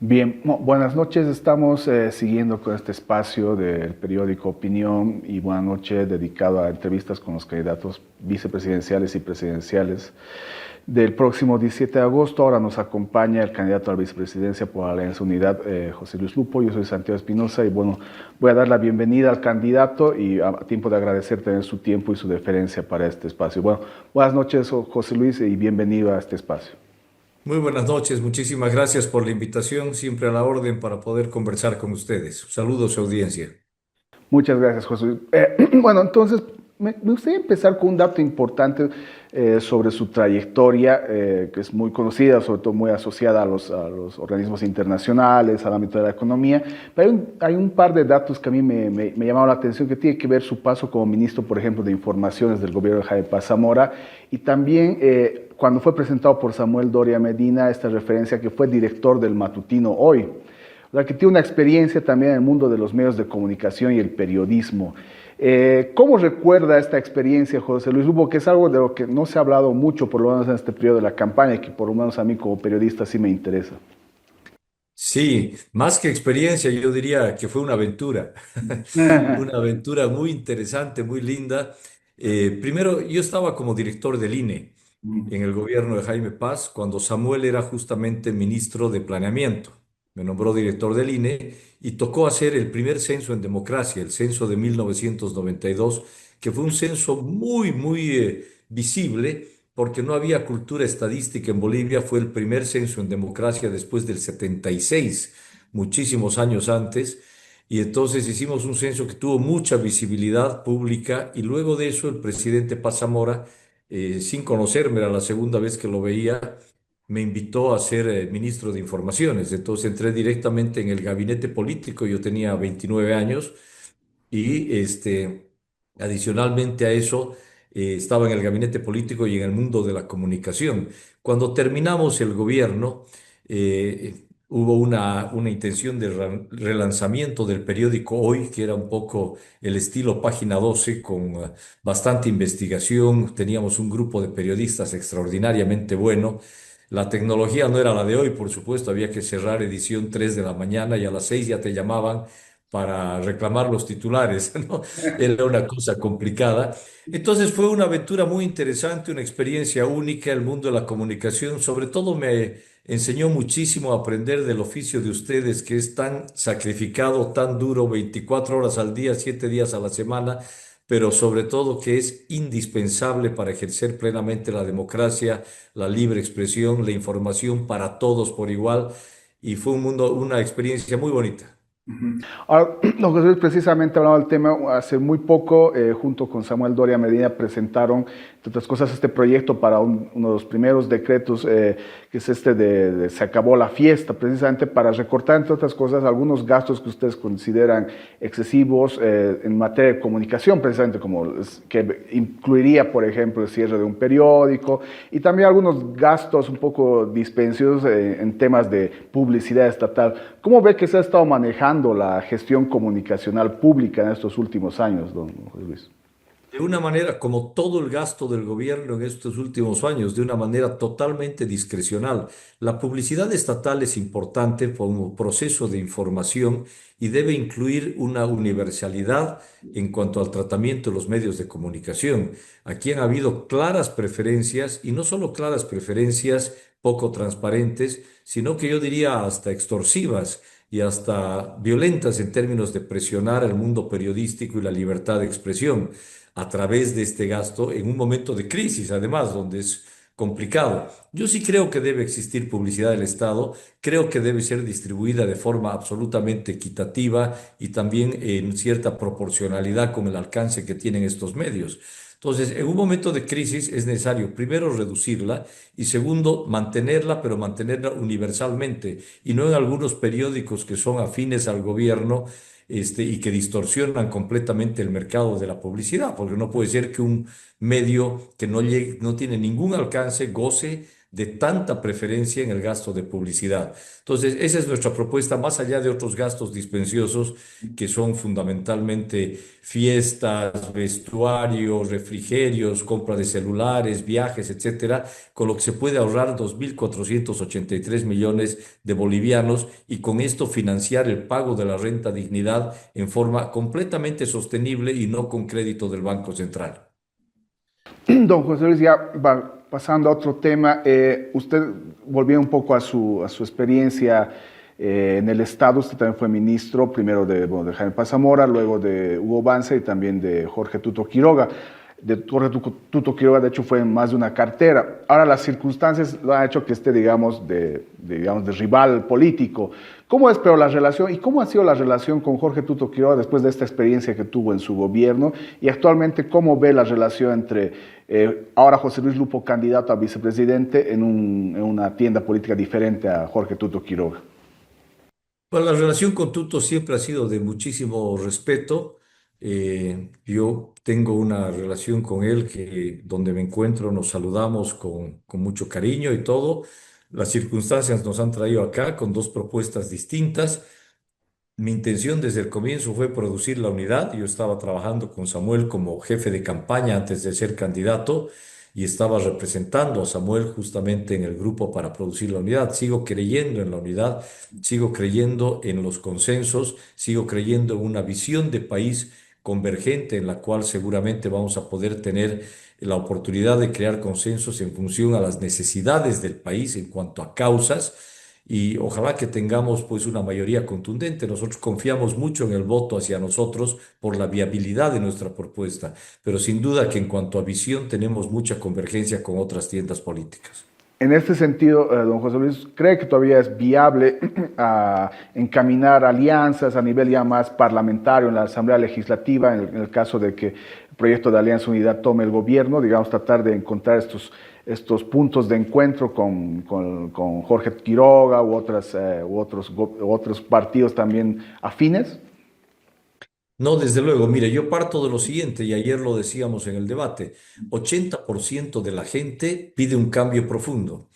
Bien, buenas noches. Estamos siguiendo con este espacio del periódico Opinión y Buenas noches dedicado a entrevistas con los candidatos vicepresidenciales y presidenciales del próximo 17 de agosto. Ahora nos acompaña el candidato a la vicepresidencia por Alianza Unidad, José Luis Lupo. Yo soy Santiago Espinosa y bueno, voy a dar la bienvenida al candidato y a tiempo de agradecer tener su tiempo y su deferencia para este espacio. Bueno, buenas noches, José Luis, y bienvenido a este espacio. Muy buenas noches, muchísimas gracias por la invitación, siempre a la orden para poder conversar con ustedes. Saludos, audiencia. Muchas gracias, José. Bueno, entonces me gustaría empezar con un dato importante sobre su trayectoria, que es muy conocida, sobre todo muy asociada a los organismos internacionales, al ámbito de la economía. Pero hay un par de datos que a mí me llamaron la atención, que tiene que ver su paso como ministro, por ejemplo, de Informaciones del gobierno de Jaime Paz Zamora, y también cuando fue presentado por Samuel Doria Medina, esta referencia que fue director del matutino Hoy. O sea, que tiene una experiencia también en el mundo de los medios de comunicación y el periodismo. ¿Cómo recuerda esta experiencia, José Luis Lupo, que es algo de lo que no se ha hablado mucho, por lo menos en este periodo de la campaña, y que por lo menos a mí como periodista sí me interesa? Sí, más que experiencia, yo diría que fue una aventura, una aventura muy interesante, muy linda. Primero, yo estaba como director del INE en el gobierno de Jaime Paz cuando Samuel era justamente ministro de Planeamiento. Me nombró director del INE y tocó hacer el primer censo en democracia, el censo de 1992, que fue un censo muy visible porque no había cultura estadística en Bolivia. Fue el primer censo en democracia después del 76, muchísimos años antes. Y entonces hicimos un censo que tuvo mucha visibilidad pública y luego de eso el presidente Paz Zamora, sin conocerme, era la segunda vez que lo veía, me invitó a ser ministro de Informaciones. Entonces entré directamente en el gabinete político, yo tenía 29 años y adicionalmente a eso estaba en el gabinete político y en el mundo de la comunicación. Cuando terminamos el gobierno, hubo una intención de relanzamiento del periódico Hoy, que era un poco el estilo Página 12, con bastante investigación. Teníamos un grupo de periodistas extraordinariamente bueno. La tecnología no era la de hoy, por supuesto, había que cerrar edición 3 de la mañana y a las 6 ya te llamaban para reclamar los titulares, ¿no? Era una cosa complicada. Entonces fue una aventura muy interesante, una experiencia única, el mundo de la comunicación. Sobre todo me enseñó muchísimo a aprender del oficio de ustedes, que es tan sacrificado, tan duro, 24 horas al día, 7 días a la semana, pero sobre todo que es indispensable para ejercer plenamente la democracia, la libre expresión, la información para todos por igual. Y fue un mundo, una experiencia muy bonita. Ujú. Ahora, los Jesús precisamente hablando del tema, hace muy poco, junto con Samuel Doria Medina, presentaron, entre otras cosas, este proyecto para uno de los primeros decretos, que es este de Se acabó la fiesta, precisamente para recortar, entre otras cosas, algunos gastos que ustedes consideran excesivos en materia de comunicación, precisamente como que incluiría, por ejemplo, el cierre de un periódico y también algunos gastos un poco dispensiosos en temas de publicidad estatal. ¿Cómo ve que se ha estado manejando la gestión comunicacional pública en estos últimos años, don José Luis? De una manera, como todo el gasto del gobierno en estos últimos años, de una manera totalmente discrecional. La publicidad estatal es importante como proceso de información y debe incluir una universalidad en cuanto al tratamiento de los medios de comunicación. Aquí han habido claras preferencias y no solo claras preferencias poco transparentes, sino que yo diría hasta extorsivas y hasta violentas en términos de presionar al mundo periodístico y la libertad de expresión a través de este gasto en un momento de crisis, además, donde es complicado. Yo sí creo que debe existir publicidad del Estado, creo que debe ser distribuida de forma absolutamente equitativa y también en cierta proporcionalidad con el alcance que tienen estos medios. Entonces, en un momento de crisis es necesario, primero, reducirla y segundo, mantenerla, pero mantenerla universalmente y no en algunos periódicos que son afines al gobierno, y que distorsionan completamente el mercado de la publicidad, porque no puede ser que un medio que no tiene ningún alcance goce de tanta preferencia en el gasto de publicidad. Entonces, esa es nuestra propuesta, más allá de otros gastos dispensiosos que son fundamentalmente fiestas, vestuario, refrigerios, compra de celulares, viajes, etcétera, con lo que se puede ahorrar 2.483 millones de bolivianos y con esto financiar el pago de la renta dignidad en forma completamente sostenible y no con crédito del Banco Central. Don José Luis, ya pasando a otro tema, usted volvió un poco a su experiencia en el Estado, usted también fue ministro, primero de, bueno, de Jaime Paz Zamora, luego de Hugo Banza y también de Jorge Tuto Quiroga. De Jorge Tuto Quiroga, de hecho, fue en más de una cartera. Ahora las circunstancias lo han hecho que esté, digamos, digamos, de rival político. ¿Cómo es, pero la relación, y cómo ha sido la relación con Jorge Tuto Quiroga después de esta experiencia que tuvo en su gobierno? Y actualmente, ¿cómo ve la relación entre ahora José Luis Lupo, candidato a vicepresidente, en una tienda política diferente a Jorge Tuto Quiroga? Bueno, la relación con Tuto siempre ha sido de muchísimo respeto. Yo tengo una relación con él que donde me encuentro nos saludamos con mucho cariño y todo. Las circunstancias nos han traído acá con dos propuestas distintas. Mi intención desde el comienzo fue producir la unidad. Yo estaba trabajando con Samuel como jefe de campaña antes de ser candidato y estaba representando a Samuel justamente en el grupo para producir la unidad. Sigo creyendo en la unidad, sigo creyendo en los consensos, sigo creyendo en una visión de país convergente en la cual seguramente vamos a poder tener la oportunidad de crear consensos en función a las necesidades del país en cuanto a causas y ojalá que tengamos pues una mayoría contundente. Nosotros confiamos mucho en el voto hacia nosotros por la viabilidad de nuestra propuesta, pero sin duda que en cuanto a visión tenemos mucha convergencia con otras tiendas políticas. En este sentido, don José Luis, ¿cree que todavía es viable encaminar alianzas a nivel ya más parlamentario en la Asamblea Legislativa, en el caso de que el proyecto de Alianza Unidad tome el gobierno, digamos, tratar de encontrar estos puntos de encuentro con Jorge Quiroga u otros partidos también afines? No, desde luego, mire, yo parto de lo siguiente, y ayer lo decíamos en el debate, 80% de la gente pide un cambio profundo,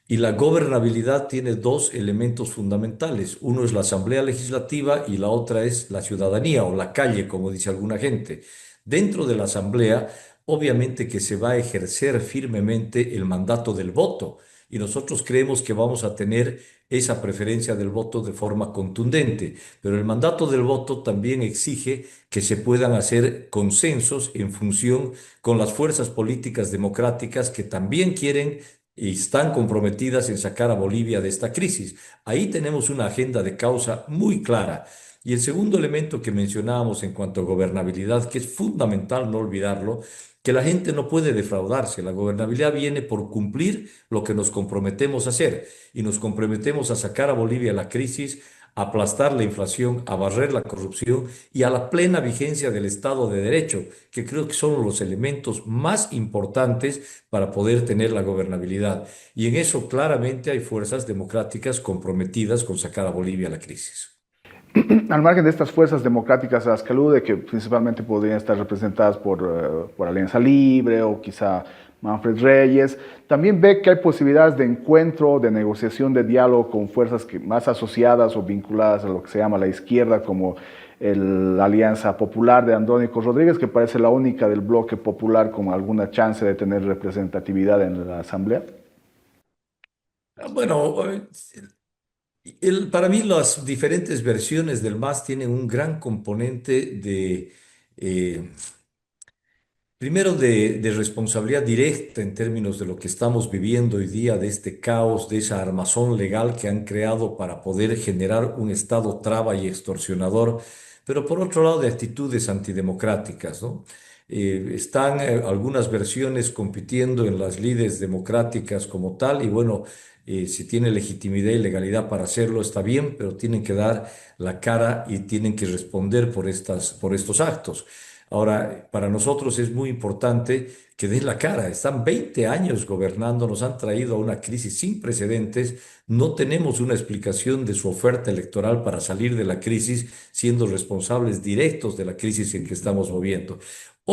y la gobernabilidad tiene dos elementos fundamentales, uno es la Asamblea Legislativa y la otra es la ciudadanía o la calle, como dice alguna gente. Dentro de la Asamblea, obviamente que se va a ejercer firmemente el mandato del voto, y nosotros creemos que vamos a tener esa preferencia del voto de forma contundente. Pero el mandato del voto también exige que se puedan hacer consensos en función con las fuerzas políticas democráticas que también quieren y están comprometidas en sacar a Bolivia de esta crisis. Ahí tenemos una agenda de causa muy clara. Y el segundo elemento que mencionábamos en cuanto a gobernabilidad, que es fundamental no olvidarlo, que la gente no puede defraudarse. La gobernabilidad viene por cumplir lo que nos comprometemos a hacer y nos comprometemos a sacar a Bolivia de la crisis, a aplastar la inflación, a barrer la corrupción y a la plena vigencia del Estado de Derecho, que creo que son los elementos más importantes para poder tener la gobernabilidad. Y en eso claramente hay fuerzas democráticas comprometidas con sacar a Bolivia de la crisis. Al margen de estas fuerzas democráticas a las que alude, que principalmente podrían estar representadas por Alianza Libre o quizá Manfred Reyes, también ve que hay posibilidades de encuentro, de negociación, de diálogo con fuerzas más asociadas o vinculadas a lo que se llama la izquierda, como la Alianza Popular de Andrónico Rodríguez, que parece la única del bloque popular con alguna chance de tener representatividad en la Asamblea. Bueno, para mí las diferentes versiones del MAS tienen un gran componente de, eh, primero, de responsabilidad directa en términos de lo que estamos viviendo hoy día, de este caos, de esa armazón legal que han creado para poder generar un Estado traba y extorsionador, pero por otro lado de actitudes antidemocráticas, ¿no? Están algunas versiones compitiendo en las lides democráticas como tal, y bueno, si tiene legitimidad y legalidad para hacerlo, está bien, pero tienen que dar la cara y tienen que responder por estos actos. Ahora, para nosotros es muy importante que den la cara. Están 20 años gobernando, nos han traído a una crisis sin precedentes. No tenemos una explicación de su oferta electoral para salir de la crisis, siendo responsables directos de la crisis en que estamos moviendo.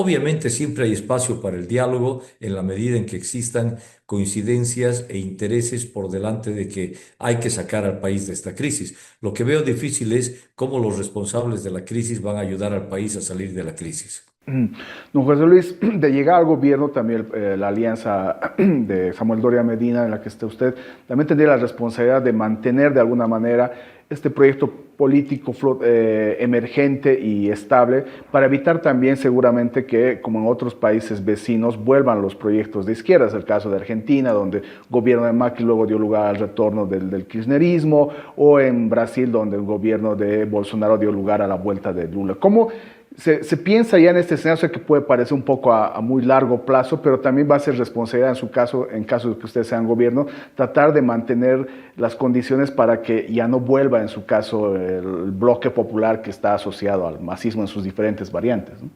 Obviamente siempre hay espacio para el diálogo en la medida en que existan coincidencias e intereses por delante de que hay que sacar al país de esta crisis. Lo que veo difícil es cómo los responsables de la crisis van a ayudar al país a salir de la crisis. Don José Luis, de llegar al gobierno, también la alianza de Samuel Doria Medina, en la que está usted, también tendría la responsabilidad de mantener de alguna manera este proyecto político emergente y estable, para evitar también seguramente que, como en otros países vecinos, vuelvan los proyectos de izquierda. Es el caso de Argentina, donde el gobierno de Macri luego dio lugar al retorno del kirchnerismo, o en Brasil, donde el gobierno de Bolsonaro dio lugar a la vuelta de Lula. ¿Cómo se piensa ya en este escenario? Sé que puede parecer un poco a muy largo plazo, pero también va a ser responsabilidad en su caso, en caso de que ustedes sean gobierno, tratar de mantener las condiciones para que ya no vuelva, en su caso, el bloque popular que está asociado al masismo en sus diferentes variantes, ¿no?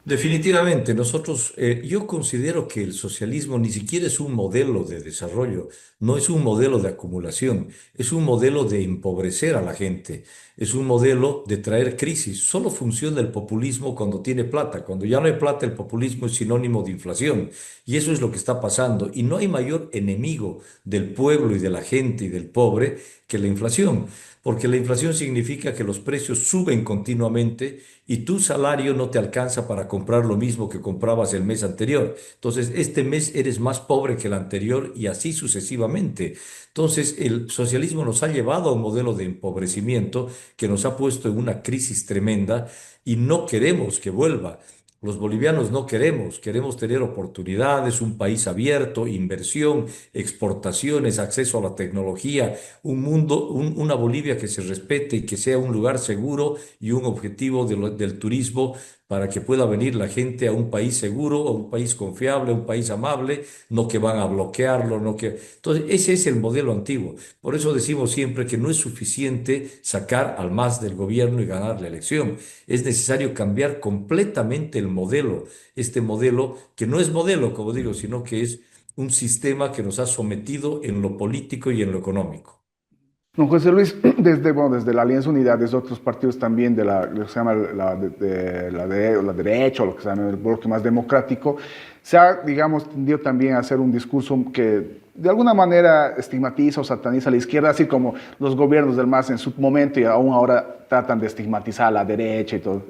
Definitivamente, yo considero que el socialismo ni siquiera es un modelo de desarrollo, no es un modelo de acumulación, es un modelo de empobrecer a la gente, es un modelo de traer crisis. Solo funciona el populismo cuando tiene plata. Cuando ya no hay plata, el populismo es sinónimo de inflación. Y eso es lo que está pasando. Y no hay mayor enemigo del pueblo y de la gente y del pobre que la inflación, porque la inflación significa que los precios suben continuamente y tu salario no te alcanza para comprar lo mismo que comprabas el mes anterior. Entonces, este mes eres más pobre que el anterior y así sucesivamente. Entonces, el socialismo nos ha llevado a un modelo de empobrecimiento que nos ha puesto en una crisis tremenda y no queremos que vuelva. Los bolivianos no queremos tener oportunidades, un país abierto, inversión, exportaciones, acceso a la tecnología, un mundo, una Bolivia que se respete y que sea un lugar seguro y un objetivo del turismo para que pueda venir la gente a un país seguro, a un país confiable, a un país amable, no que van a bloquearlo, no que... Entonces, ese es el modelo antiguo. Por eso decimos siempre que no es suficiente sacar al MAS del gobierno y ganar la elección. Es necesario cambiar completamente el modelo, este modelo que no es modelo, como digo, sino que es un sistema que nos ha sometido en lo político y en lo económico. Don José Luis, desde la Alianza Unidad, desde otros partidos también de lo que se llama la derecha, o lo que se llama el bloque más democrático, se ha, digamos, tendido también a hacer un discurso que de alguna manera estigmatiza o sataniza a la izquierda, así como los gobiernos del MAS en su momento y aún ahora tratan de estigmatizar a la derecha y todo.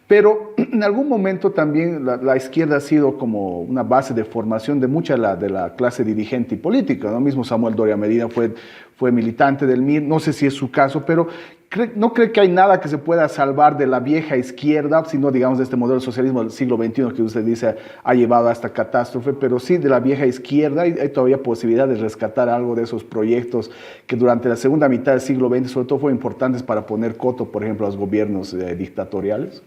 Pero en algún momento también la izquierda ha sido como una base de formación de mucha de la clase dirigente y política, ¿no? Mismo Samuel Doria Medina fue militante del MIR, no sé si es su caso, pero no cree que hay nada que se pueda salvar de la vieja izquierda, sino, digamos, de este modelo de socialismo del siglo XXI que usted dice ha llevado a esta catástrofe, pero sí de la vieja izquierda. Hay todavía posibilidad de rescatar algo de esos proyectos que durante la segunda mitad del siglo XX sobre todo fueron importantes para poner coto, por ejemplo, a los gobiernos dictatoriales.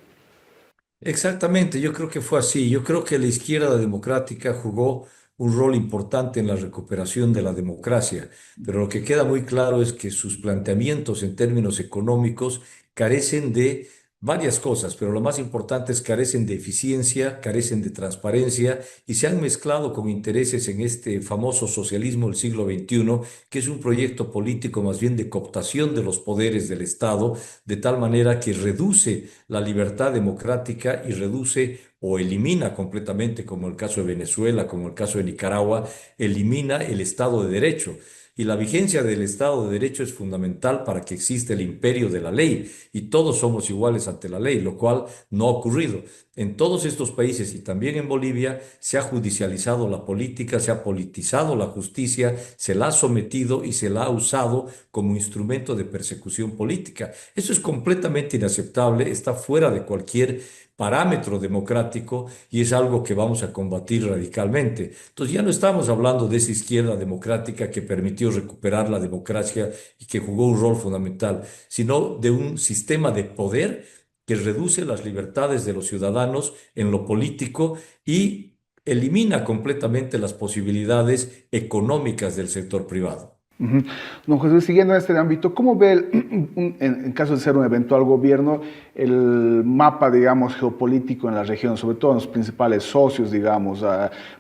Exactamente, yo creo que fue así. Yo creo que la izquierda democrática jugó un rol importante en la recuperación de la democracia, pero lo que queda muy claro es que sus planteamientos en términos económicos carecen de varias cosas, pero lo más importante es carecen de eficiencia, carecen de transparencia y se han mezclado con intereses en este famoso socialismo del siglo XXI, que es un proyecto político más bien de cooptación de los poderes del Estado, de tal manera que reduce la libertad democrática y reduce o elimina completamente, como el caso de Venezuela, como el caso de Nicaragua, elimina el Estado de Derecho. Y la vigencia del Estado de Derecho es fundamental para que exista el imperio de la ley y todos somos iguales ante la ley, lo cual no ha ocurrido. En todos estos países y también en Bolivia se ha judicializado la política, se ha politizado la justicia, se la ha sometido y se la ha usado como instrumento de persecución política. Eso es completamente inaceptable, está fuera de cualquier parámetro democrático y es algo que vamos a combatir radicalmente. Entonces ya no estamos hablando de esa izquierda democrática que permitió recuperar la democracia y que jugó un rol fundamental, sino de un sistema de poder que reduce las libertades de los ciudadanos en lo político y elimina completamente las posibilidades económicas del sector privado. Ujú. Don José, siguiendo en este ámbito, ¿cómo ve, en caso de ser un eventual gobierno, el mapa, digamos, geopolítico en la región, sobre todo en los principales socios, digamos,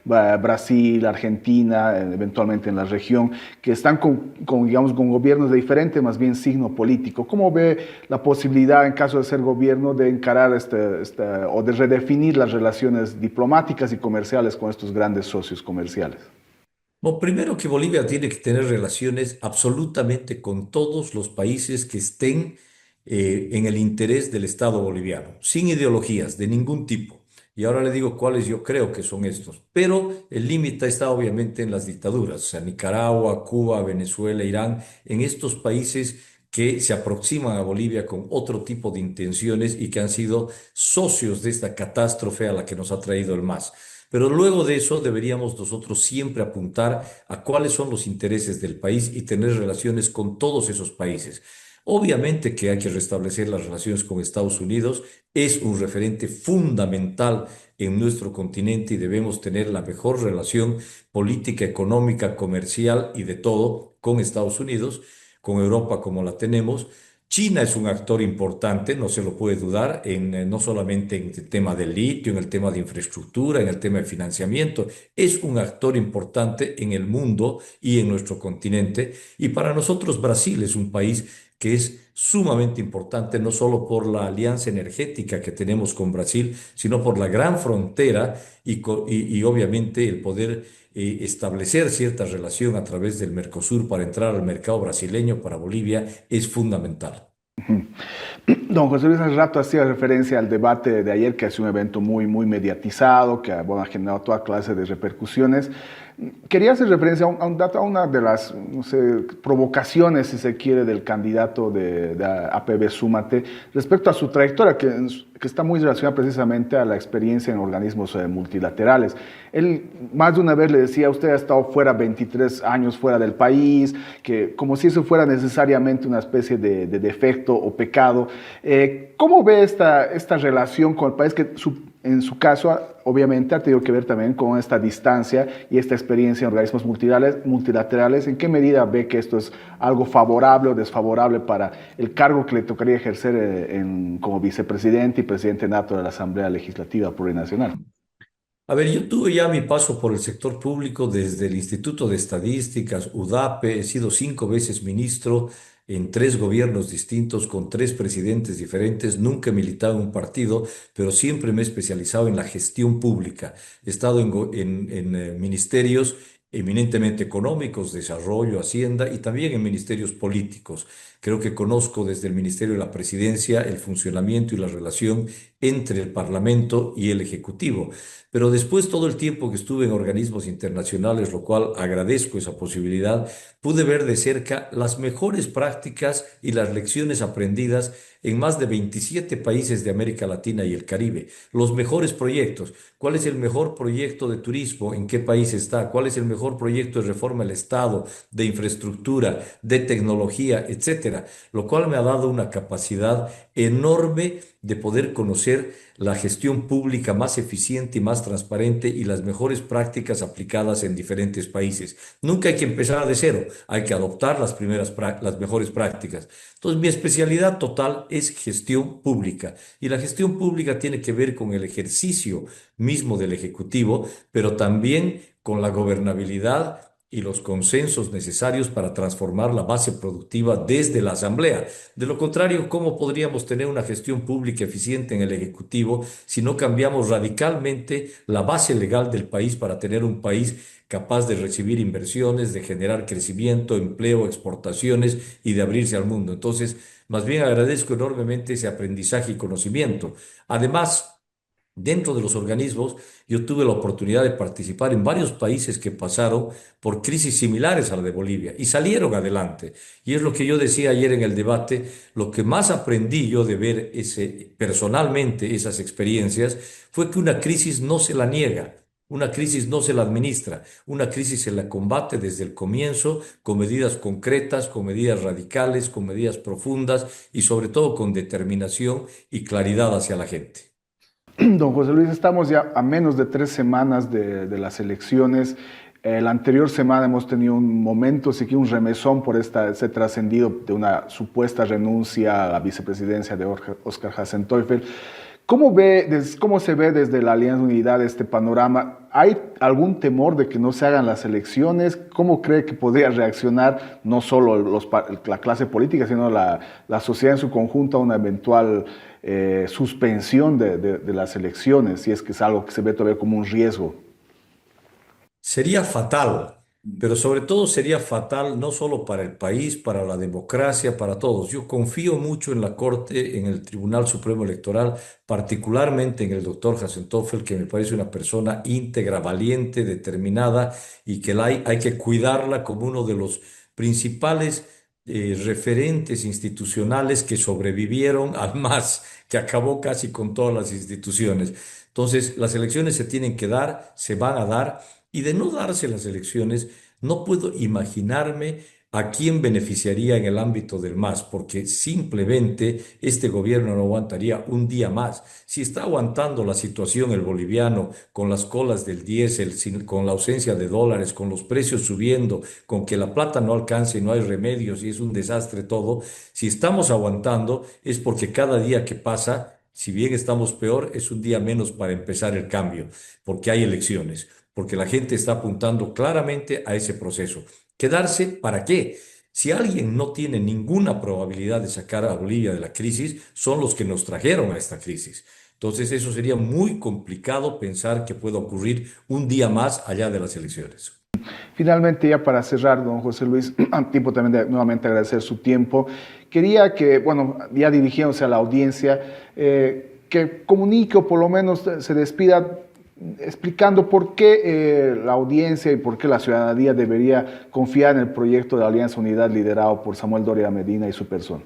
Brasil, Argentina, eventualmente en la región, que están digamos, con gobiernos de diferente, más bien, signo político? ¿Cómo ve la posibilidad, en caso de ser gobierno, de encarar o de redefinir las relaciones diplomáticas y comerciales con estos grandes socios comerciales? Bueno, primero que Bolivia tiene que tener relaciones absolutamente con todos los países que estén en el interés del Estado boliviano, sin ideologías de ningún tipo. Y ahora le digo cuáles yo creo que son estos. Pero el límite está obviamente en las dictaduras, o sea, Nicaragua, Cuba, Venezuela, Irán, en estos países que se aproximan a Bolivia con otro tipo de intenciones y que han sido socios de esta catástrofe a la que nos ha traído el MAS. Pero luego de eso deberíamos nosotros siempre apuntar a cuáles son los intereses del país y tener relaciones con todos esos países. Obviamente que hay que restablecer las relaciones con Estados Unidos, es un referente fundamental en nuestro continente y debemos tener la mejor relación política, económica, comercial y de todo con Estados Unidos, con Europa como la tenemos. China es un actor importante, no se lo puede dudar, no solamente en el tema del litio, en el tema de infraestructura, en el tema de financiamiento, es un actor importante en el mundo y en nuestro continente. Y para nosotros Brasil es un país que es sumamente importante, no solo por la alianza energética que tenemos con Brasil, sino por la gran frontera y obviamente el poder establecer cierta relación a través del Mercosur para entrar al mercado brasileño para Bolivia es fundamental. Don José Luis hace rato hacía referencia al debate de ayer, que ha sido un evento muy mediatizado, que bueno, ha generado toda clase de repercusiones. Quería hacer referencia a un dato, a una de las, no sé, provocaciones, si se quiere, del candidato de APB Súmate respecto a su trayectoria, que está muy relacionada precisamente a la experiencia en organismos multilaterales. Él más de una vez le decía, usted ha estado fuera 23 años fuera del país, que como si eso fuera necesariamente una especie de defecto o pecado. ¿Cómo ve esta relación con el país que en su caso, obviamente, ha tenido que ver también con esta distancia y esta experiencia en organismos multilaterales? ¿En qué medida ve que esto es algo favorable o desfavorable para el cargo que le tocaría ejercer como vicepresidente y presidente nato de la Asamblea Legislativa Plurinacional? A ver, yo tuve ya mi paso por el sector público desde el Instituto de Estadísticas, UDAPE, he sido 5 veces ministro en 3 gobiernos distintos, con 3 presidentes diferentes, nunca he militado en un partido, pero siempre me he especializado en la gestión pública. He estado en ministerios eminentemente económicos, desarrollo, hacienda y también en ministerios políticos. Creo que conozco desde el Ministerio de la Presidencia el funcionamiento y la relación entre el Parlamento y el Ejecutivo. Pero después todo el tiempo que estuve en organismos internacionales, lo cual agradezco esa posibilidad, pude ver de cerca las mejores prácticas y las lecciones aprendidas en más de 27 países de América Latina y el Caribe. Los mejores proyectos. ¿Cuál es el mejor proyecto de turismo? ¿En qué país está? ¿Cuál es el mejor proyecto de reforma del Estado, de infraestructura, de tecnología, etcétera? Lo cual me ha dado una capacidad enorme de poder conocer la gestión pública más eficiente y más transparente y las mejores prácticas aplicadas en diferentes países. Nunca hay que empezar de cero, hay que adoptar las mejores prácticas. Entonces, mi especialidad total es gestión pública y la gestión pública tiene que ver con el ejercicio mismo del Ejecutivo, pero también con la gobernabilidad y los consensos necesarios para transformar la base productiva desde la Asamblea. De lo contrario, ¿cómo podríamos tener una gestión pública eficiente en el Ejecutivo si no cambiamos radicalmente la base legal del país para tener un país capaz de recibir inversiones, de generar crecimiento, empleo, exportaciones y de abrirse al mundo? Entonces, más bien agradezco enormemente ese aprendizaje y conocimiento. Además, dentro de los organismos, yo tuve la oportunidad de participar en varios países que pasaron por crisis similares a la de Bolivia y salieron adelante. Y es lo que yo decía ayer en el debate, lo que más aprendí yo de ver personalmente esas experiencias fue que una crisis no se la niega. Una crisis no se la administra, una crisis se la combate desde el comienzo con medidas concretas, con medidas radicales, con medidas profundas y sobre todo con determinación y claridad hacia la gente. Don José Luis, estamos ya a menos de 3 semanas de las elecciones. La anterior semana hemos tenido un momento, sí que un remesón por ese trascendido de una supuesta renuncia a la vicepresidencia de Oscar Hasenteufel. ¿Cómo se ve desde la Alianza Unidad este panorama? ¿Hay algún temor de que no se hagan las elecciones? ¿Cómo cree que podría reaccionar no solo la clase política, sino la sociedad en su conjunto a una eventual suspensión de las elecciones, si es que es algo que se ve todavía como un riesgo? Sería fatal, pero sobre todo sería fatal no solo para el país, para la democracia, para todos. Yo confío mucho en la Corte, en el Tribunal Supremo Electoral, particularmente en el doctor Hasentoffel, que me parece una persona íntegra, valiente, determinada y que hay que cuidarla como uno de los principales referentes institucionales que sobrevivieron al MAS, que acabó casi con todas las instituciones. Entonces, las elecciones se tienen que dar, se van a dar. Y de no darse las elecciones, no puedo imaginarme a quién beneficiaría en el ámbito del MAS, porque simplemente este gobierno no aguantaría un día más. Si está aguantando la situación el boliviano con las colas del diésel, con la ausencia de dólares, con los precios subiendo, con que la plata no alcance y no hay remedios y es un desastre todo, si estamos aguantando es porque cada día que pasa, si bien estamos peor, es un día menos para empezar el cambio, porque hay elecciones, porque la gente está apuntando claramente a ese proceso. ¿Quedarse para qué? Si alguien no tiene ninguna probabilidad de sacar a Bolivia de la crisis, son los que nos trajeron a esta crisis. Entonces, eso sería muy complicado pensar que pueda ocurrir un día más allá de las elecciones. Finalmente, ya para cerrar, don José Luis, a tiempo también de nuevamente agradecer su tiempo, quería que, bueno, ya dirigiéndose a la audiencia, que comunique o por lo menos se despida explicando por qué la audiencia y por qué la ciudadanía debería confiar en el proyecto de Alianza Unidad liderado por Samuel Doria Medina y su persona.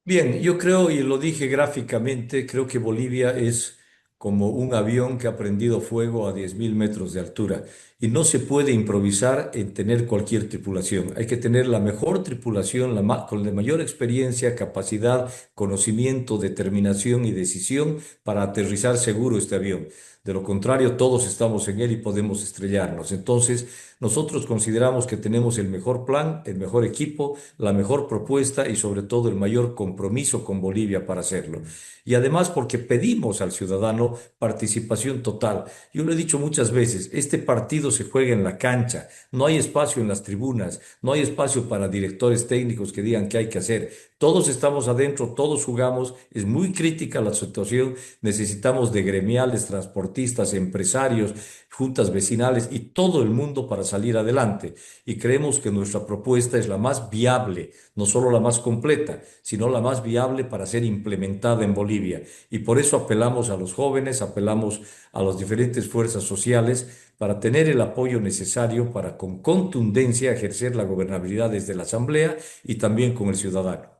Bien, yo creo, y lo dije gráficamente, creo que Bolivia es como un avión que ha prendido fuego a 10.000 metros de altura y no se puede improvisar en tener cualquier tripulación. Hay que tener la mejor tripulación, con la mayor experiencia, capacidad, conocimiento, determinación y decisión para aterrizar seguro este avión. De lo contrario, todos estamos en él y podemos estrellarnos. Entonces, nosotros consideramos que tenemos el mejor plan, el mejor equipo, la mejor propuesta y sobre todo el mayor compromiso con Bolivia para hacerlo. Y además porque pedimos al ciudadano participación total. Yo lo he dicho muchas veces, este partido se juega en la cancha, no hay espacio en las tribunas, no hay espacio para directores técnicos que digan qué hay que hacer. Todos estamos adentro, todos jugamos, es muy crítica la situación, necesitamos de gremiales, transportistas, empresarios, juntas vecinales y todo el mundo para salir adelante. Y creemos que nuestra propuesta es la más viable, no solo la más completa, sino la más viable para ser implementada en Bolivia. Y por eso apelamos a los jóvenes, apelamos a las diferentes fuerzas sociales para tener el apoyo necesario para con contundencia ejercer la gobernabilidad desde la Asamblea y también con el ciudadano.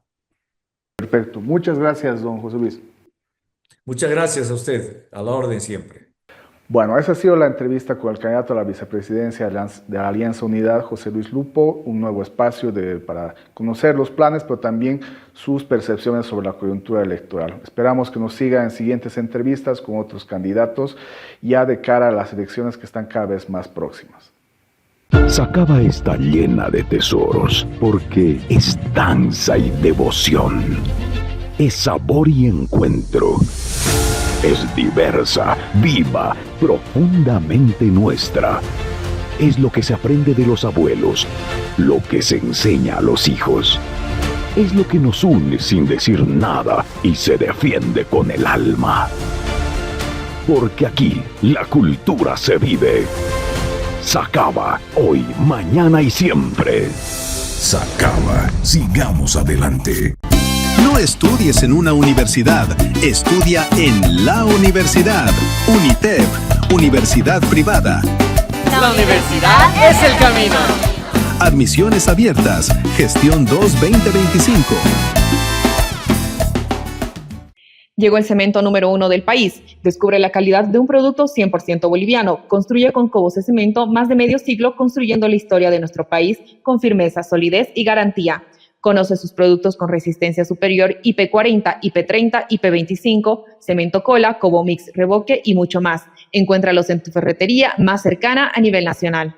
Perfecto. Muchas gracias, don José Luis. Muchas gracias a usted, a la orden siempre. Bueno, esa ha sido la entrevista con el candidato a la vicepresidencia de la Alianza Unidad, José Luis Lupo, un nuevo espacio para conocer los planes, pero también sus percepciones sobre la coyuntura electoral. Esperamos que nos siga en siguientes entrevistas con otros candidatos, ya de cara a las elecciones que están cada vez más próximas. Sacaba está llena de tesoros, porque es danza y devoción, es sabor y encuentro. Es diversa, viva, profundamente nuestra. Es lo que se aprende de los abuelos, lo que se enseña a los hijos. Es lo que nos une sin decir nada y se defiende con el alma. Porque aquí la cultura se vive. Sacaba, hoy, mañana y siempre. Sacaba, sigamos adelante. No estudies en una universidad, estudia en la universidad. UNITEP, Universidad Privada. La universidad es el camino. Admisiones abiertas, gestión 2-2025. Llegó el cemento número 1 del país. Descubre la calidad de un producto 100% boliviano. Construye con Cobos de Cemento más de medio siglo construyendo la historia de nuestro país con firmeza, solidez y garantía. Conoce sus productos con resistencia superior IP40, IP30, IP25, cemento cola, Cobo Mix, Revoque y mucho más. Encuéntralos en tu ferretería más cercana a nivel nacional.